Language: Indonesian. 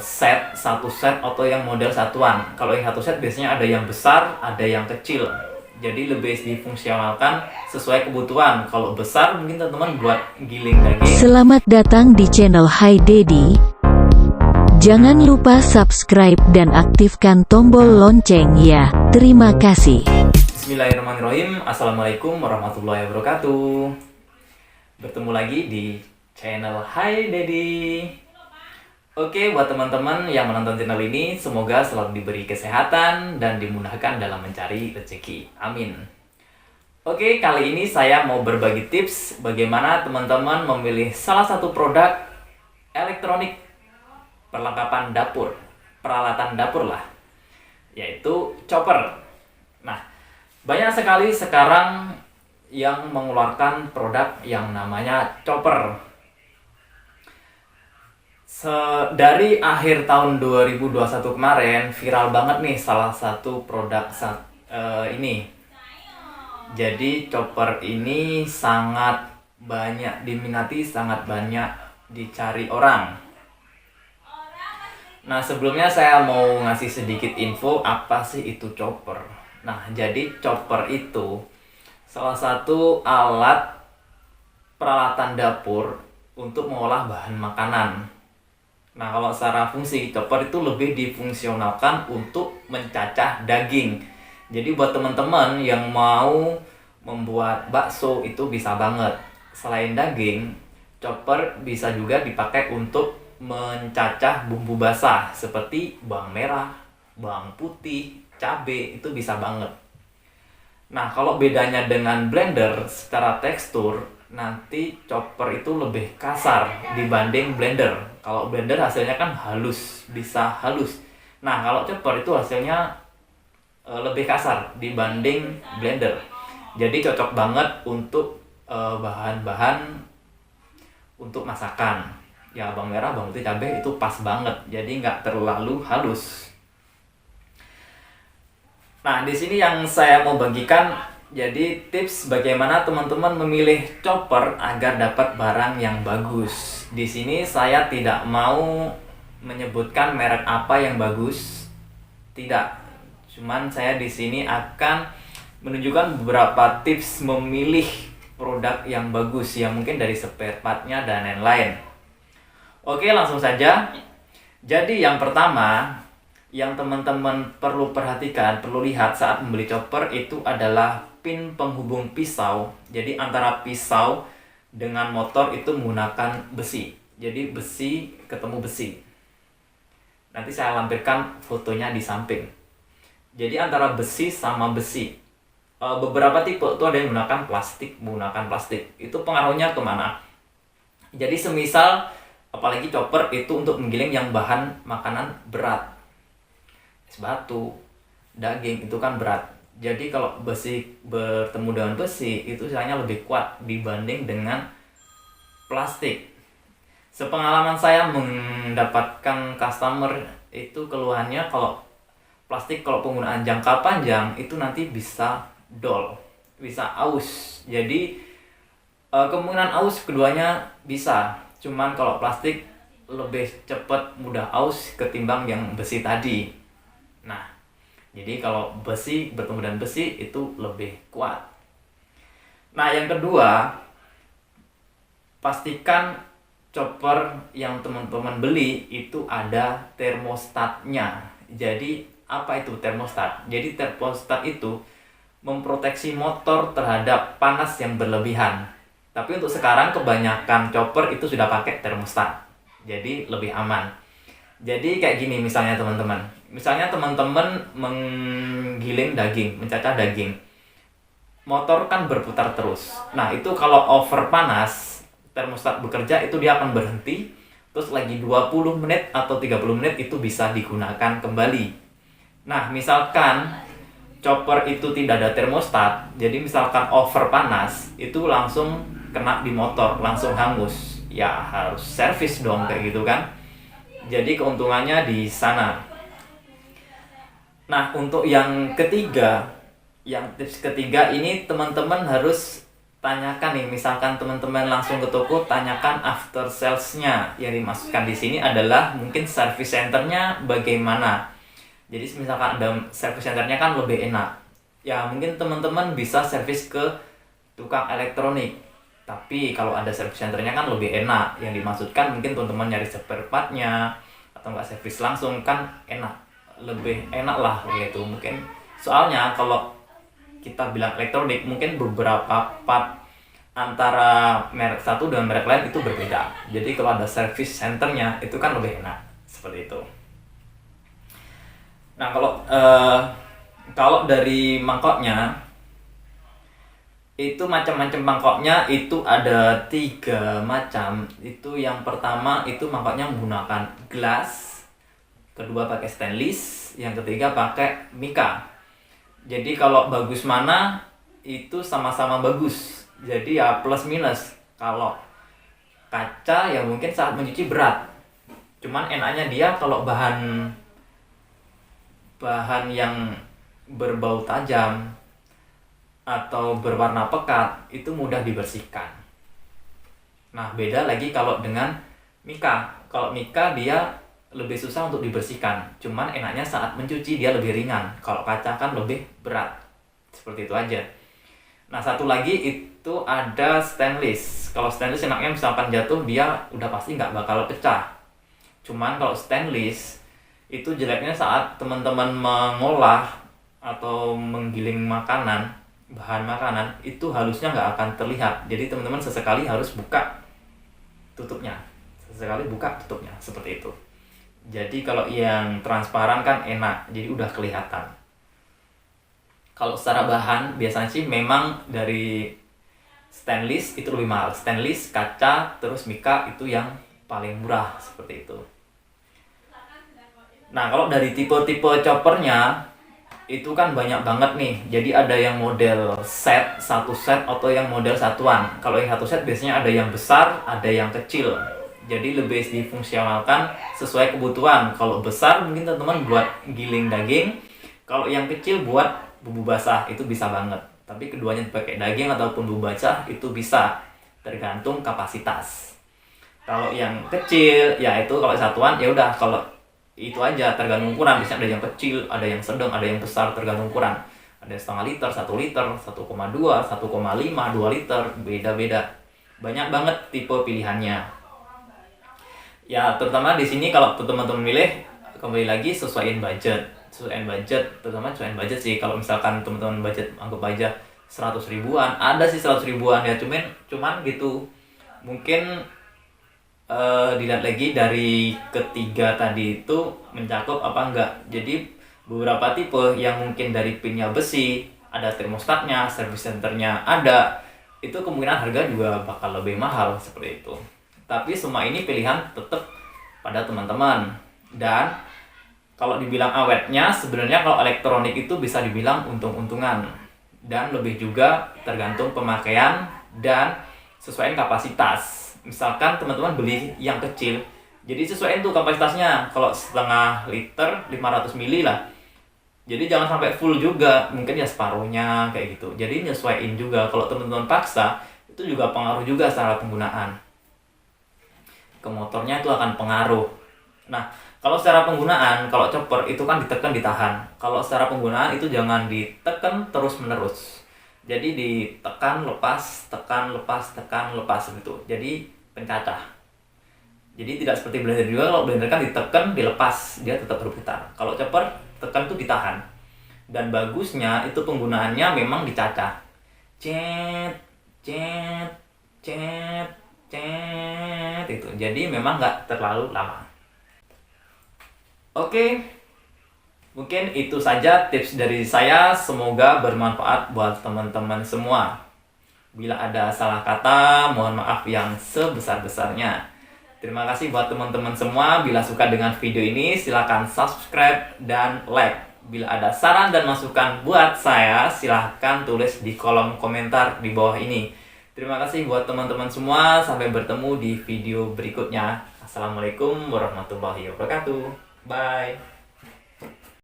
set, satu set atau yang model satuan. Kalau yang satu set biasanya ada yang besar, ada yang kecil. Jadi lebih difungsionalkan sesuai kebutuhan. Kalau besar mungkin teman-teman buat giling daging. Selamat datang di channel Hi Daddy. Jangan lupa subscribe dan aktifkan tombol lonceng ya. Terima kasih. Bismillahirrahmanirrahim. Assalamualaikum warahmatullahi wabarakatuh. Bertemu lagi di channel Hi Daddy. Oke, buat teman-teman yang menonton channel ini, semoga selalu diberi kesehatan dan dimudahkan dalam mencari rezeki. Amin. Oke, kali ini saya mau berbagi tips bagaimana teman-teman memilih salah satu produk elektronik perlengkapan dapur, peralatan dapur lah, yaitu chopper. Nah, banyak sekali sekarang yang mengeluarkan produk yang namanya chopper. Dari akhir tahun 2021 kemarin viral banget nih salah satu produk ini. Jadi chopper ini sangat banyak diminati, sangat banyak dicari orang. Nah, sebelumnya saya mau ngasih sedikit info apa sih itu chopper. Nah, jadi chopper itu salah satu alat peralatan dapur untuk mengolah bahan makanan. Nah, kalau secara fungsi, chopper itu lebih difungsionalkan untuk mencacah daging. Jadi buat teman-teman yang mau membuat bakso itu bisa banget. Selain daging, chopper bisa juga dipakai untuk mencacah bumbu basah seperti bawang merah, bawang putih, cabai, itu bisa banget. Nah, kalau bedanya dengan blender secara tekstur, nanti chopper itu lebih kasar dibanding blender. Kalau blender hasilnya kan halus, bisa halus. Nah, kalau chopper itu hasilnya lebih kasar dibanding blender. Jadi cocok banget untuk bahan-bahan untuk masakan. Ya, bawang merah, bawang putih, cabai itu pas banget. Jadi nggak terlalu halus. Nah, di sini yang saya mau bagikan, jadi tips bagaimana teman-teman memilih chopper agar dapat barang yang bagus. Di sini saya tidak mau menyebutkan merek apa yang bagus, tidak. Cuman saya di sini akan menunjukkan beberapa tips memilih produk yang bagus, yang mungkin dari spare part-nya dan lain-lain. Oke, langsung saja. Jadi yang pertama yang teman-teman perlu perhatikan, perlu lihat saat membeli chopper itu adalah pin penghubung pisau. Jadi antara pisau dengan motor itu menggunakan besi. Jadi besi ketemu besi. Nanti saya lampirkan fotonya di samping. Jadi antara besi sama besi. Beberapa tipe itu ada yang menggunakan plastik. Itu pengaruhnya kemana? Jadi semisal apalagi chopper itu untuk menggiling yang bahan makanan berat. Es batu, daging itu kan berat. Jadi kalau besi bertemu dengan besi itu istilahnya lebih kuat dibanding dengan plastik. Sepengalaman saya mendapatkan customer itu keluhannya kalau plastik kalau penggunaan jangka panjang itu nanti bisa dol, bisa aus. Jadi kemungkinan aus keduanya bisa. Cuman kalau plastik lebih cepat mudah aus ketimbang yang besi tadi. Nah, jadi kalau besi bertemu dengan besi itu lebih kuat. Nah, yang kedua, pastikan chopper yang teman-teman beli itu ada termostatnya. Jadi, apa itu termostat? Jadi, termostat itu memproteksi motor terhadap panas yang berlebihan. Tapi untuk sekarang kebanyakan chopper itu sudah pakai termostat. Jadi, lebih aman. Jadi, kayak gini misalnya teman-teman. Misalnya teman-teman menggiling daging, mencacah daging. Motor kan berputar terus. Nah, itu kalau over panas, termostat bekerja itu dia akan berhenti. Terus lagi 20 menit atau 30 menit itu bisa digunakan kembali. Nah, misalkan chopper itu tidak ada termostat, jadi misalkan over panas, itu langsung kena di motor, langsung hangus. Ya, harus servis dong kayak gitu kan. Jadi keuntungannya di sana. Nah, untuk yang ketiga, yang tips ketiga ini teman-teman harus tanyakan nih, misalkan teman-teman langsung ke toko, tanyakan after sales-nya. Yang dimaksudkan di sini adalah mungkin service centernya bagaimana. Jadi misalkan ada service centernya kan lebih enak. Ya mungkin teman-teman bisa service ke tukang elektronik. Tapi kalau ada service centernya kan lebih enak. Yang dimaksudkan mungkin teman-teman nyari spare part-nya atau nggak servis langsung kan enak, lebih enak lah gitu mungkin. Soalnya kalau kita bilang elektronik mungkin beberapa part antara merek satu dengan merek lain itu berbeda. Jadi kalau ada service centernya itu kan lebih enak seperti itu. Nah kalau dari mangkoknya itu macam-macam mangkoknya itu ada 3 macam. Itu yang pertama itu mangkoknya menggunakan gelas, kedua pakai stainless, yang ketiga pakai mika. Jadi kalau bagus mana itu sama-sama bagus. Jadi ya plus minus. Kalau kaca ya mungkin saat mencuci berat. Cuman enaknya dia kalau bahan yang berbau tajam atau berwarna pekat itu mudah dibersihkan. Nah, beda lagi kalau dengan mika. Kalau mika dia lebih susah untuk dibersihkan. Cuman enaknya saat mencuci dia lebih ringan. Kalau kaca kan lebih berat. Seperti itu aja. Nah, satu lagi itu ada stainless. Kalau stainless enaknya misalkan jatuh dia udah pasti nggak bakal pecah. Cuman kalau stainless itu jeleknya saat teman-teman mengolah atau menggiling bahan makanan itu halusnya nggak akan terlihat. Jadi teman-teman sesekali harus buka tutupnya. Seperti itu. Jadi kalau yang transparan kan enak, jadi udah kelihatan. Kalau secara bahan biasanya sih memang dari stainless itu lebih mahal. Stainless, kaca, terus mika itu yang paling murah seperti itu. Nah kalau dari tipe-tipe choppernya itu kan banyak banget nih. Jadi ada yang model satu set atau yang model satuan. Kalau yang satu set biasanya ada yang besar, ada yang kecil. Jadi lebih difungsionalkan sesuai kebutuhan. Kalau besar mungkin teman-teman buat giling daging. Kalau yang kecil buat bumbu basah itu bisa banget. Tapi keduanya dipakai daging ataupun bumbu basah itu bisa, tergantung kapasitas. Kalau yang kecil ya itu kalau satuan ya udah kalau itu aja tergantung ukuran. Bisa ada yang kecil, ada yang sedang, ada yang besar, tergantung ukuran. Ada setengah liter, 1 liter, 1,2, 1,5, 2 liter, beda-beda. Banyak banget tipe pilihannya. Ya terutama di sini kalau teman-teman milih, kembali lagi sesuaiin budget, terutama sesuaiin budget sih. Kalau misalkan teman-teman budget anggap aja 100 ribuan, ada sih 100 ribuan ya, cuman gitu. Mungkin dilihat lagi dari ketiga tadi itu mencakup apa enggak. Jadi beberapa tipe yang mungkin dari pinnya besi, ada termostatnya, service centernya ada, itu kemungkinan harga juga bakal lebih mahal seperti itu. Tapi semua ini pilihan tetap pada teman-teman. Dan kalau dibilang awetnya, sebenarnya kalau elektronik itu bisa dibilang untung-untungan. Dan lebih juga tergantung pemakaian dan sesuai kapasitas. Misalkan teman-teman beli yang kecil, jadi sesuaiin tuh kapasitasnya. Kalau setengah liter 500 ml lah, jadi jangan sampai full juga, mungkin ya separuhnya kayak gitu. Jadi nyesuaiin juga. Kalau teman-teman paksa itu juga pengaruh juga secara penggunaan ke motornya, itu akan pengaruh. Nah kalau secara penggunaan, kalau chopper itu kan ditekan ditahan. Kalau secara penggunaan itu jangan ditekan terus menerus. Jadi ditekan lepas, tekan lepas, tekan lepas gitu. Jadi pencacah. Jadi tidak seperti blender juga. Kalau blender kan ditekan, dilepas, dia tetap berputar. Kalau chopper tekan tuh ditahan. Dan bagusnya itu penggunaannya memang dicacah. Cet, cet, cet, cet itu. Jadi memang nggak terlalu lama. Oke. Mungkin itu saja tips dari saya, semoga bermanfaat buat teman-teman semua. Bila ada salah kata, mohon maaf yang sebesar-besarnya. Terima kasih buat teman-teman semua. Bila suka dengan video ini, silakan subscribe dan like. Bila ada saran dan masukan buat saya, silahkan tulis di kolom komentar di bawah ini. Terima kasih buat teman-teman semua. Sampai bertemu di video berikutnya. Assalamualaikum warahmatullahi wabarakatuh. Bye.